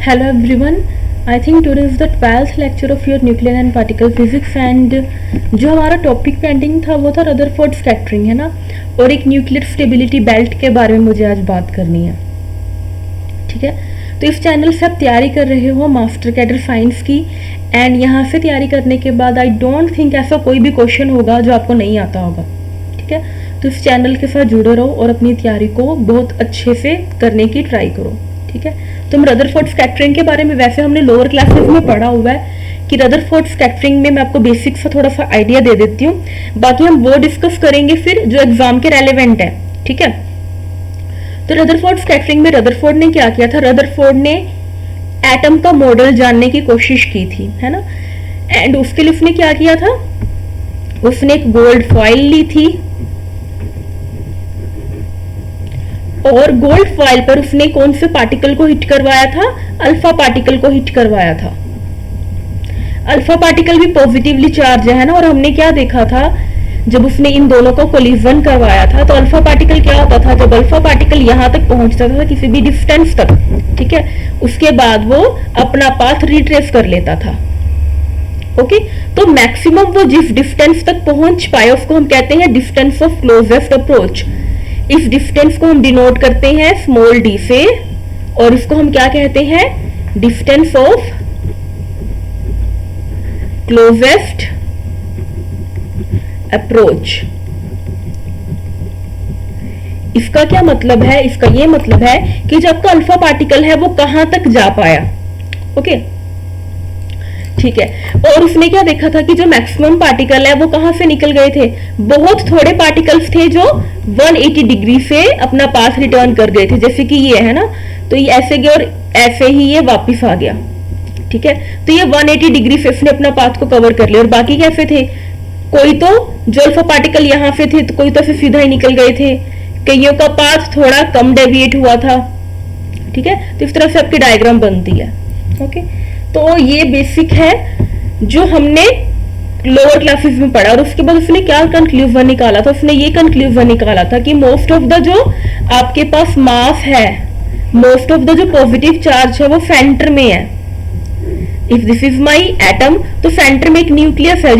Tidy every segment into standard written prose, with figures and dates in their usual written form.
Hello everyone. I think today is the 12th lecture of your nuclear and particle physics and जो हमारा topic pending था वो था Rutherford scattering, है ना। और एक न्यूक्लियर स्टेबिलिटी बेल्ट के बारे में मुझे आज बात करनी है, ठीक है। तो इस चैनल से आप तैयारी कर रहे हो मास्टर कैडर साइंस की, एंड यहाँ से तैयारी करने के बाद आई डोंट थिंक ऐसा कोई भी क्वेश्चन होगा जो आपको नहीं आता होगा, ठीक है। तो इस चैनल के साथ जुड़े रहो और अपनी तैयारी को बहुत अच्छे से करने की ट्राई करो, ठीक है। तो हम रदरफोर्ड स्कैटरिंग के बारे में वैसे हमने लोअर क्लासेस में पढ़ा हुआ है कि रदरफोर्ड स्कैटरिंग में मैं आपको बेसिक सा थोड़ा सा आइडिया दे देती हूँ, बाकी हम वो डिस्कस करेंगे फिर जो एग्जाम के रेलेवेंट है, ठीक है। तो रदरफोर्ड स्कैटरिंग में रदरफोर्ड ने क्या किया था, रदरफोर्ड ने एटम का मॉडल जानने की कोशिश की थी, है ना। एंड उसके लिए उसने क्या किया था, उसने एक गोल्ड फॉइल ली थी और गोल्ड फॉइल पर उसने कौन से पार्टिकल को हिट करवाया था, अल्फा पार्टिकल को हिट करवाया था। अल्फा पार्टिकल भी पॉजिटिवली चार्ज है ना, और हमने क्या देखा था जब उसने इन दोनों को कोलिजन करवाया था तो अल्फा पार्टिकल क्या होता था, जब अल्फा पार्टिकल यहां तक पहुंचता था किसी भी डिस्टेंस तक, ठीक है, उसके बाद वो अपना पाथ रिट्रेस कर लेता था। ओके, तो मैक्सिमम वो जिस डिस्टेंस तक पहुंच पाए उसको हम कहते हैं डिस्टेंस ऑफ क्लोजेस्ट अप्रोच। इस डिस्टेंस को हम डिनोट करते हैं स्मॉल डी से, और इसको हम क्या कहते हैं, डिस्टेंस ऑफ क्लोजेस्ट अप्रोच। इसका क्या मतलब है, इसका ये मतलब है कि जो आपका अल्फा पार्टिकल है वो कहां तक जा पाया, ओके, ठीक है। और उसने क्या देखा था कि जो मैक्सिमम पार्टिकल है वो कहां से निकल गए थे, बहुत थोड़े पार्टिकल्स थे जो 180 डिग्री से अपना पाथ रिटर्न कर गए थे, जैसे कि ये है ना, तो ये ऐसे गया और ऐसे ही ये वापस आ गया, ठीक है। तो ये 180 डिग्री से उसने अपना पाथ को कवर कर लिया। और बाकी कैसे थे, कोई तो जो अल्फा पार्टिकल यहां से थे तो कोई तो फिर सीधा ही निकल गए थे, कईयों का पाथ थोड़ा कम डेविएट हुआ था, ठीक है। तो इस तरह से आपकी डायग्राम बनती है, ओके। तो ये बेसिक है जो हमने लोअर क्लासेस में पढ़ा। और उसके बाद उसने क्या कंक्लूजन निकाला था, उसने ये कंक्लूजन निकाला था कि मोस्ट ऑफ द जो आपके पास मास है, मोस्ट ऑफ द जो पॉजिटिव चार्ज है वो सेंटर में है। If this is my atom, तो सेंटर में एक न्यूक्लियस है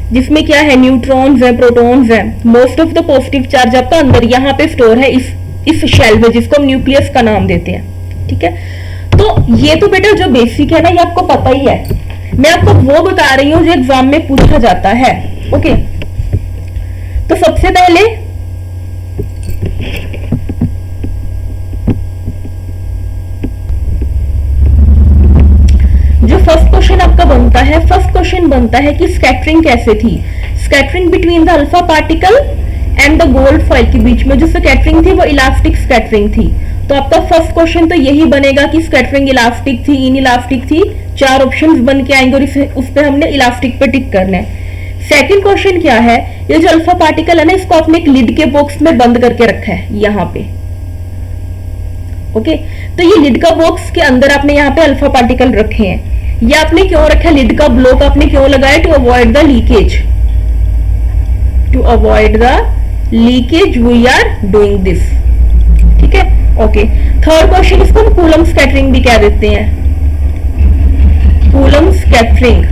जिसमें क्या है, न्यूट्रॉन्स है, प्रोटॉन्स है। Most of the positive charge आपका अंदर यहाँ पे स्टोर है इस शेल में, जिसको हम न्यूक्लियस का नाम देते हैं, ठीक है। तो ये तो बेटा जो बेसिक है ना ये आपको पता ही है, मैं आपको वो बता रही हूं जो एग्जाम में पूछा जाता है, ओके। तो सबसे पहले जो फर्स्ट क्वेश्चन आपका बनता है, फर्स्ट क्वेश्चन बनता है कि स्कैटरिंग कैसे थी। Scattering between the alpha particle and the gold foil के बीच में जो स्कैटरिंग थी वो इलास्टिक स्कैटरिंग थी। तो आपका फर्स्ट क्वेश्चन तो यही बनेगा कि स्कैटरिंग इलास्टिक थी, इन इलास्टिक थी, 4 ऑप्शंस बन के आएंगे और उस पर हमने इलास्टिक पे टिक करना है। सेकंड क्वेश्चन क्या है, ये जो अल्फा पार्टिकल है ना इसको आपने एक लिड के बॉक्स में बंद करके रखा है यहाँ पे, ओके। तो ये लिड का बॉक्स के अंदर आपने यहाँ पे अल्फा पार्टिकल रखे हैं। ये आपने क्यों रखा है, लिड का ब्लॉक आपने क्यों लगाया, to avoid the leakage, to avoid the leakage we are doing this, ठीक है, ओके। थर्ड क्वेश्चन, इसको हम कूलम स्कैटरिंग भी कह देते हैं, coulomb scattering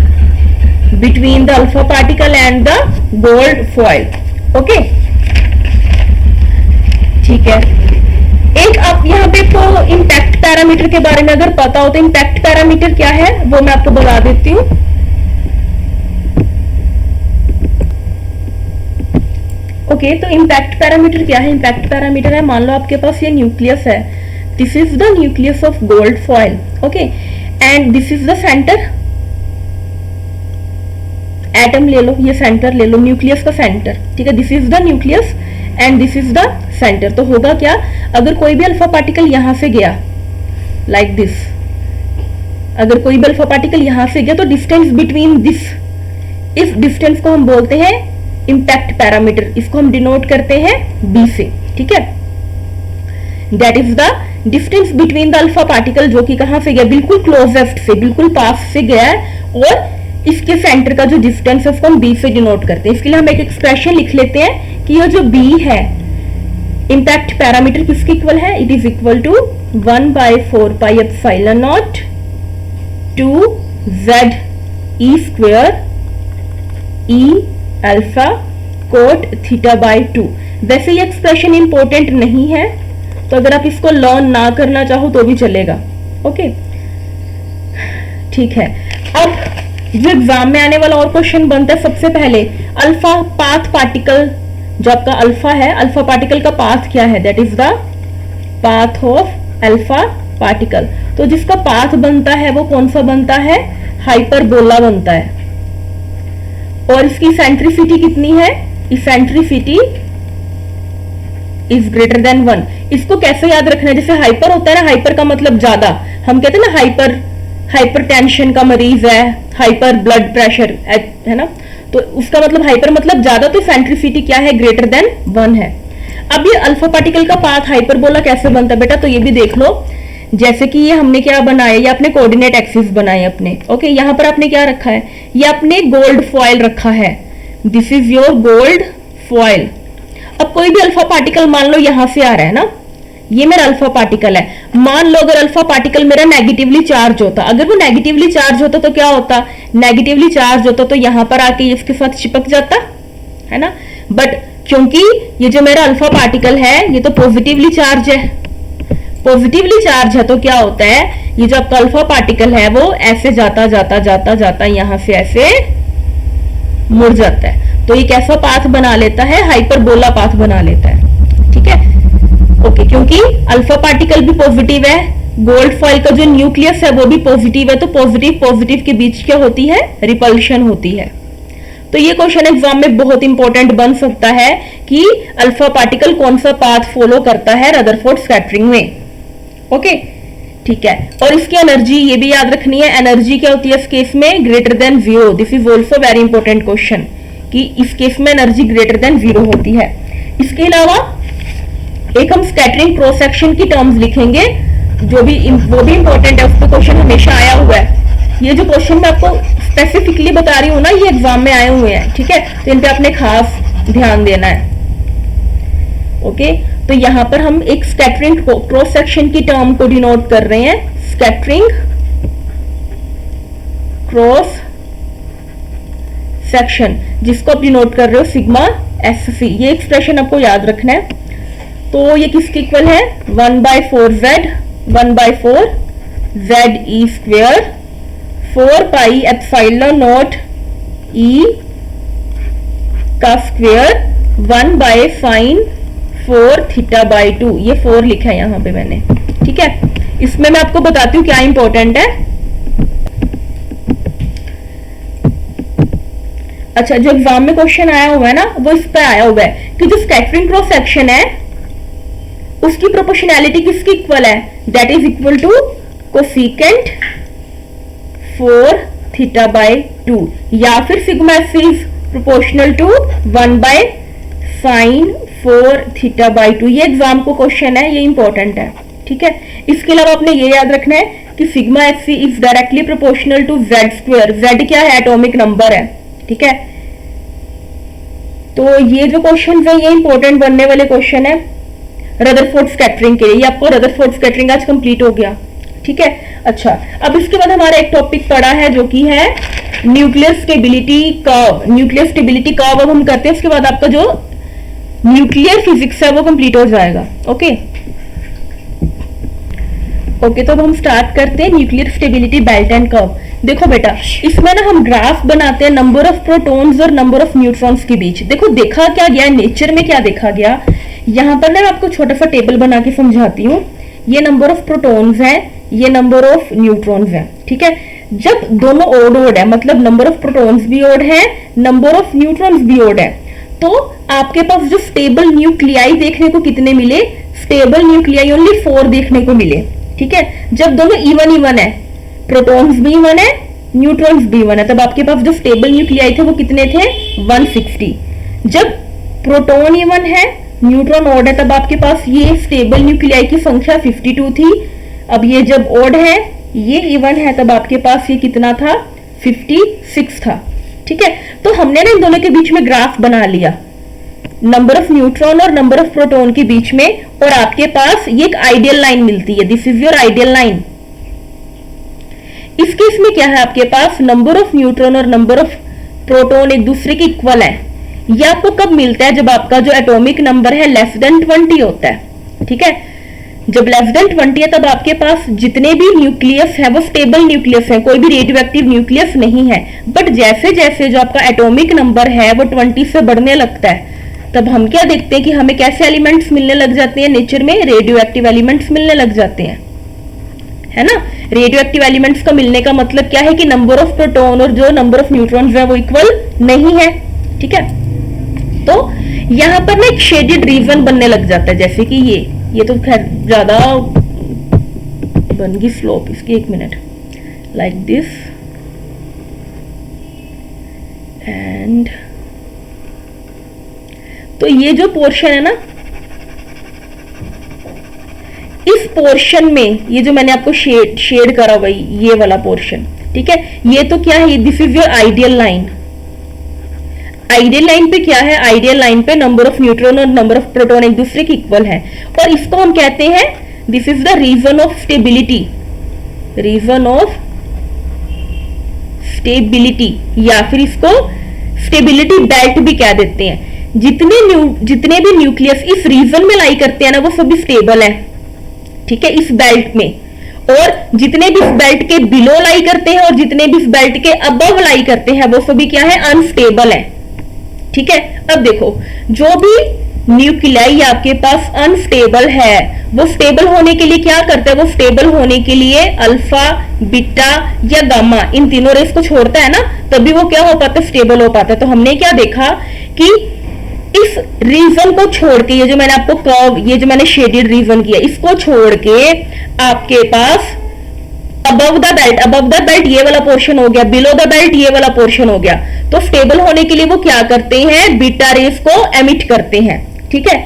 between the alpha particle and the gold foil, okay, ठीक है। एक आप यहाँ पे तो इम्पैक्ट पैरामीटर के बारे में अगर पता हो तो इम्पैक्ट पैरामीटर क्या है वो मैं आपको बता देती हूँ। ओके, तो इम्पैक्ट पैरामीटर क्या है, इम्पैक्ट पैरामीटर है, मान लो आपके पास ये न्यूक्लियस है, this is the nucleus of gold foil, okay, and this is the centre, atom ले लो, ये सेंटर ले लो, न्यूक्लियस का सेंटर, ठीक है, this is the nucleus and this is the centre. तो होगा क्या, अगर कोई भी अल्फा पार्टिकल यहां से गया लाइक दिस, अगर कोई भी अल्फा पार्टिकल यहां से गया तो डिस्टेंस बिटवीन दिस, इस डिस्टेंस को हम बोलते हैं इम्पैक्ट पैरामीटर, इसको हम डिनोट करते हैं बी से, ठीक है। That is the distance between the alpha particle जो कि कहां से गया, बिल्कुल क्लोजेस्ट से, बिल्कुल पास से गया है, और इसके सेंटर का जो डिस्टेंस है उसको हम बी से डिनोट करते हैं। इसके लिए हम एक एक्सप्रेशन लिख लेते हैं कि ये जो बी है इम्पैक्ट पैरामीटर किसके इक्वल है, it is equal to 1/4πε0 to z e square e alpha cot θ/2। वैसे ये एक्सप्रेशन इंपॉर्टेंट नहीं है, तो अगर आप इसको लर्न ना करना चाहो तो भी चलेगा। ओके ठीक है। अब जो एग्जाम में आने वाला और क्वेश्चन बनता है, सबसे पहले अल्फा पाथ पार्टिकल, जो आपका अल्फा है, अल्फा पार्टिकल का पाथ क्या है, that is the path of alpha particle. तो जिसका पाथ बनता है वो कौन सा बनता है, हाइपरबोला बनता है। और इसकी इसेंट्रिसिटी कितनी है, इसेंट्रिसिटी इज ग्रेटर देन 1। इसको कैसे याद रखना है, जैसे हाइपर होता है ना, हाइपर का मतलब ज्यादा, हम कहते हैं ना हाइपर टेंशन का मरीज है, हाइपर ब्लड प्रेशर है ना, तो उसका मतलब हाइपर मतलब ज्यादा, तो इसेंट्रिसिटी क्या है, ग्रेटर देन 1 है। अब ये अल्फा पार्टिकल का पाथ हाइपरबोला कैसे बनता है बेटा, तो ये भी देख लो। जैसे कि ये हमने क्या बनाया, ये अपने कोऑर्डिनेट एक्सिस बनाए अपने। ओके, यहां पर आपने क्या रखा है, ये आपने गोल्ड फॉयल रखा है, this is your gold foil. अब कोई भी अल्फा पार्टिकल मान लो यहां से आ रहा है ना, ये मेरा अल्फा पार्टिकल है। मान लो अगर अल्फा पार्टिकल मेरा नेगेटिवली चार्ज होता, अगर वो नेगेटिवली चार्ज होता तो क्या होता, नेगेटिवली चार्ज होता तो यहां पर आके इसके साथ चिपक जाता है ना। बट क्योंकि ये जो मेरा अल्फा पार्टिकल है ये तो पॉजिटिवली चार्ज है, पॉजिटिवली चार्ज है, तो क्या होता है, ये जो आपका अल्फा पार्टिकल है वो ऐसे जाता जाता जाता जाता यहां से ऐसे मुड़ जाता है। तो ये कैसा पाथ बना लेता है, हाइपरबोला पाथ बना लेता है। ठीक है ओके, क्योंकि अल्फा पार्टिकल भी पॉजिटिव है, गोल्ड फॉयल का जो न्यूक्लियस है वो भी पॉजिटिव है, तो पॉजिटिव पॉजिटिव के बीच क्या होती है, रिपल्शन होती है। तो ये क्वेश्चन एग्जाम में बहुत इंपॉर्टेंट बन सकता है कि अल्फा पार्टिकल कौन सा पाथ फॉलो करता है रदरफोर्ड स्कैटरिंग में। ओके ठीक है, और इसकी एनर्जी ये भी याद रखनी है, एनर्जी क्या होती है इस केस में, greater than 0। This is also very important question कि इस केस में एनर्जी ग्रेटर देन 0 होती है। इसके अलावा एक हम स्कैटरिंग क्रॉस सेक्शन की टर्म्स लिखेंगे, जो भी वो भी इंपॉर्टेंट है, उसका क्वेश्चन हमेशा आया हुआ है। ये जो क्वेश्चन मैं आपको स्पेसिफिकली बता रही हूँ ना, ये एग्जाम में आए हुए हैं। ठीक है, तो इन पे आपने खास ध्यान देना है। ओके तो यहां पर हम एक स्कैटरिंग क्रॉस सेक्शन की टर्म को डिनोट कर रहे हैं, स्कैटरिंग क्रॉस सेक्शन, जिसको आप डिनोट कर रहे हो सिग्मा SC। ये एक्सप्रेशन आपको याद रखना है। तो ये किसके इक्वल है, 1/4Z 1/4 ZE स्क्वेयर 4πε0 E का स्क्वेयर 1/sin 4θ/2। ये 4 लिखा है यहां पे मैंने। ठीक है, इसमें मैं आपको बताती हूँ क्या इंपॉर्टेंट है। अच्छा, जो एग्जाम में क्वेश्चन आया हुआ है ना, वो इस पे आया हुआ है कि जो स्कैटरिंग क्रॉस सेक्शन है उसकी प्रोपोर्शनैलिटी किसकी इक्वल है, that is equal to cosecant 4θ/2, या फिर sigma SC is proportional to 1/sin 4θ/2। ये एग्जाम को क्वेश्चन है, ये इंपॉर्टेंट है। ठीक है, इसके अलावा आपने ये याद रखना है कि sigma SC is directly proportional to Z square. Z क्या है, एटॉमिक नंबर है। ठीक है, तो ये जो क्वेश्चन है ये इंपॉर्टेंट बनने वाले क्वेश्चन है रदरफोर्ड स्कैटरिंग के लिए। ये आपको रदरफोर्ड स्कैटरिंग आज कंप्लीट हो गया। ठीक है, अच्छा अब इसके बाद हमारा एक टॉपिक पड़ा है जो कि है nuclear stability curve. Nuclear stability curve अब हम करते हैं, उसके बाद आपका जो न्यूक्लियर फिजिक्स है वो कंप्लीट हो जाएगा। ओके ओके, तो अब हम स्टार्ट करते हैं nuclear stability belt and curve. देखो बेटा, इसमें ना हम ग्राफ बनाते हैं नंबर ऑफ प्रोटॉन्स और नंबर ऑफ न्यूट्रॉन्स के बीच। देखो देखा क्या गया नेचर में, क्या देखा गया, यहाँ पर ना मैं आपको छोटा सा टेबल बना के समझाती हूँ। ये नंबर ऑफ प्रोटॉन्स है, ये नंबर ऑफ न्यूट्रॉन्स है। ठीक है, जब दोनों ओड ओड है, मतलब नंबर ऑफ प्रोटॉन्स भी ओड है, नंबर ऑफ न्यूट्रॉन्स भी ओड है, तो आपके पास जो स्टेबल न्यूक्लियाई देखने को कितने मिले, स्टेबल न्यूक्लियाई ओनली 4 देखने को मिले। ठीक है, जब दोनों इवन इवन है, प्रोटॉन्स भी इवन है, न्यूट्रॉन्स भी इवन है, तब आपके पास जो स्टेबल न्यूक्लियाई थे वो कितने थे, 160। जब प्रोटॉन इवन है, न्यूट्रॉन ऑड है, तब आपके पास ये स्टेबल न्यूक्लियाई की संख्या 52 थी। अब ये जब ऑड है, ये इवन है, तब आपके पास ये कितना था, 56 था। ठीक है, तो हमने ना इन दोनों के बीच में ग्राफ बना लिया। नंबर ऑफ न्यूट्रॉन और नंबर ऑफ प्रोटॉन के बीच में, और आपके पास ये एक आइडियल लाइन मिलती है, this is your ideal line. इस केस में क्या है, आपके पास नंबर ऑफ न्यूट्रॉन और नंबर ऑफ प्रोटॉन एक दूसरे के इक्वल है। यह आपको कब मिलता है, जब आपका जो एटॉमिक नंबर है लेस देन 20 होता है। ठीक है, जब लेस देन 20 है तब आपके पास जितने भी न्यूक्लियस है वो स्टेबल न्यूक्लियस है, कोई भी रेडियो एक्टिव न्यूक्लियस नहीं है। बट जैसे जैसे जो आपका एटॉमिक नंबर है वो 20 से बढ़ने लगता है, तब हम क्या देखते हैं कि हमें कैसे एलिमेंट्स मिलने लग जाते हैं, नेचर में रेडियो एक्टिव एलिमेंट्स मिलने लग जाते हैं, है ना। रेडियो एक्टिव एलिमेंट्स का मिलने का मतलब क्या है कि नंबर ऑफ प्रोटॉन और जो नंबर ऑफ न्यूट्रॉन्स है वो इक्वल नहीं है। ठीक है, तो यहां पर ना एक शेडेड रीजन बनने लग जाता है, जैसे कि ये तो खैर ज्यादा बन गई स्लोप इसकी, 1 मिनट, लाइक दिस एंड तो ये जो पोर्शन है ना, इस पोर्शन में ये जो मैंने आपको शेड करा हुआ ये वाला पोर्शन, ठीक है, ये तो क्या है, this is your ideal line. Ideal line पे क्या है, आइडियल लाइन पे नंबर ऑफ न्यूट्रॉन और नंबर ऑफ प्रोटॉन एक दूसरे के इक्वल है, और इसको हम कहते हैं this is the region of stability, region of stability, या फिर इसको स्टेबिलिटी बेल्ट भी कह देते हैं। जितने भी न्यूक्लियस इस रीजन में लाई करते हैं ना वो सभी स्टेबल है। ठीक है, इस बेल्ट में, और जितने भी इस बेल्ट के बिलो लाई करते हैं और जितने भी इस बेल्ट के अबव लाई करते हैं वो सभी क्या है, अनस्टेबल है। ठीक है, अब देखो जो भी न्यूक्लियाई आपके पास अनस्टेबल है वो स्टेबल होने के लिए क्या करता है, वो स्टेबल होने के लिए अल्फा, बीटा या गामा इन तीनों रेस को छोड़ता है ना, तभी वो क्या हो पाता है, स्टेबल हो पाता है। तो हमने क्या देखा कि इस रीजन को छोड़ के, ये जो मैंने आपको कर्व, ये जो मैंने शेडेड रीजन किया, इसको छोड़ के आपके पास अबव द बेल्ट ये वाला पोर्शन हो गया, बिलो द बेल्ट ये वाला पोर्शन हो गया। तो स्टेबल होने के लिए वो क्या करते हैं, बीटा रेस को एमिट करते हैं। ठीक है,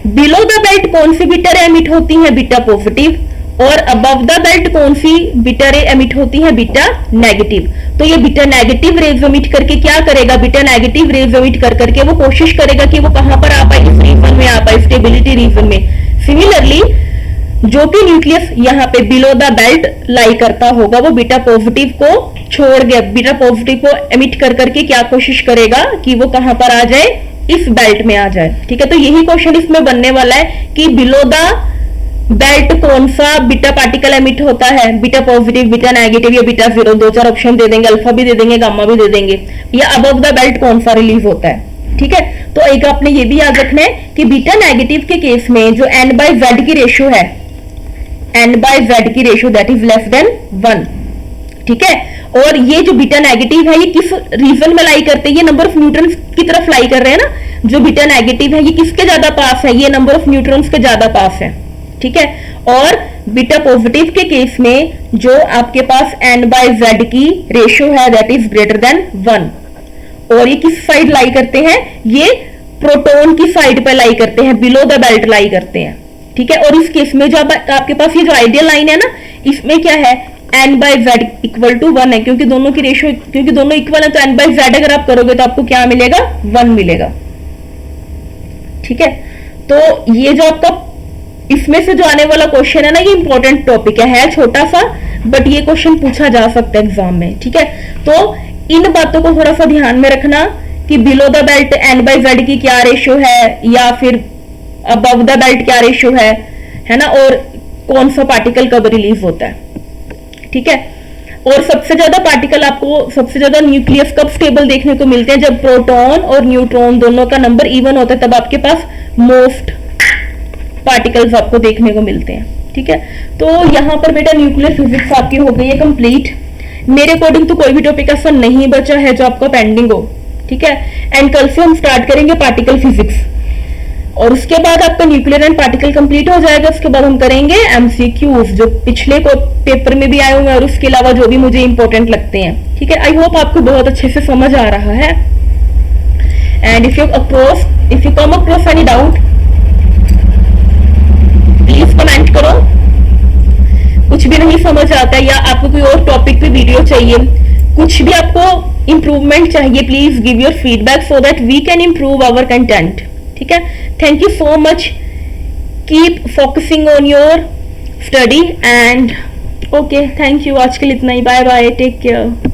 बिलो द बेल्ट कौन सी बीटा रे एमिट होती है, बीटा पॉजिटिव, और अबव द बेल्ट कौन सी बीटा रे एमिट होती है, बीटा नेगेटिव। तो ये बीटा नेगेटिव रेज एमिट करके क्या करेगा, बीटा नेगेटिव रेज एमिट कर करके वो कोशिश करेगा कि वो कहां पर आ पाए, इस रीजन में आ पाए, स्टेबिलिटी रीजन में। सिमिलरली जो भी न्यूक्लियस यहाँ पे बिलो द बेल्ट लाई करता होगा वो बीटा पॉजिटिव को छोड़ गया, बीटा पॉजिटिव को एमिट कर करके क्या कोशिश करेगा कि वो कहां पर आ जाए, इस बेल्ट में आ जाए। ठीक है, तो यही क्वेश्चन इसमें बनने वाला है कि बिलो द बेल्ट कौन सा बीटा पार्टिकल एमिट होता है, बीटा पॉजिटिव, बीटा नेगेटिव या बीटा जीरो, 2-4 ऑप्शन दे देंगे, अल्फा भी दे देंगे, गामा भी दे देंगे, या अबव द बेल्ट कौन सा रिलीज होता है। ठीक है, तो एक आपने ये भी याद रखना है कि बीटा नेगेटिव के केस में जो n/z की रेशियो है, n/z की ratio that is less than 1। ठीक है, और ये जो बीटा नेगेटिव है ये किस रीजन में लाई करते हैं, ये नंबर ऑफ न्यूट्रॉन्स की तरफ लाई कर रहे हैं ना। जो बीटा नेगेटिव है ये किसके ज्यादा पास है, ये नंबर ऑफ न्यूट्रॉन्स के ज्यादा पास है। ठीक है, और बीटा पॉजिटिव के केस में जो आपके पास n/z की रेशियो है दैट इज ग्रेटर देन 1, और ये किस साइड लाई करते हैं, ये प्रोटॉन की साइड पर लाई करते हैं, बिलो द बेल्ट लाई करते हैं। ठीक है, और इस केस में जो आपके पास ये जो आइडियल लाइन है ना, इसमें क्या है, n/z इक्वल टू 1 है, क्योंकि दोनों की रेशियो, क्योंकि दोनों इक्वल है, तो n/z अगर आप करोगे तो आपको क्या मिलेगा, 1 मिलेगा। ठीक है, तो ये जो आपका इसमें से जो आने वाला क्वेश्चन है ना, ये इंपॉर्टेंट टॉपिक है छोटा सा, बट ये क्वेश्चन पूछा जा सकता है एग्जाम में। ठीक है, तो इन बातों को थोड़ा सा ध्यान में रखना कि बिलो द बेल्ट n/z की क्या रेशियो है, या फिर अबव द बेल्ट क्या रेशियो है ना, और कौन सा पार्टिकल कब रिलीज होता है। ठीक है, और सबसे ज्यादा पार्टिकल आपको, सबसे ज्यादा न्यूक्लियस कब स्टेबल देखने को मिलते हैं, जब प्रोटॉन और न्यूट्रॉन दोनों का नंबर इवन होता है, तब आपके पास मोस्ट पार्टिकल्स आपको देखने को मिलते हैं। ठीक है, तो यहां पर बेटा न्यूक्लियर फिजिक्स आपकी हो गई है कंप्लीट। मेरे अकॉर्डिंग तो कोई भी टॉपिक ऐसा नहीं बचा है जो आपका पेंडिंग हो। ठीक है, एंड कल से हम स्टार्ट करेंगे पार्टिकल फिजिक्स, और उसके बाद आपका न्यूक्लियर एंड पार्टिकल कंप्लीट हो जाएगा। उसके बाद हम करेंगे एमसीक्यूज जो पिछले को पेपर में भी आए हुए हैं, और उसके अलावा जो भी मुझे इंपॉर्टेंट लगते हैं। ठीक है, आई होप आपको बहुत अच्छे से समझ आ रहा है। And if you come across any doubt please comment करो। कुछ भी नहीं समझ आता है, या आपको कोई और टॉपिक पे वीडियो चाहिए, कुछ भी आपको इंप्रूवमेंट चाहिए, please give your feedback so that we can improve our content. ठीक है, thank you so much, keep focusing on your study and okay, thank you, आज के लिए इतना ही, बाय बाय, टेक केयर।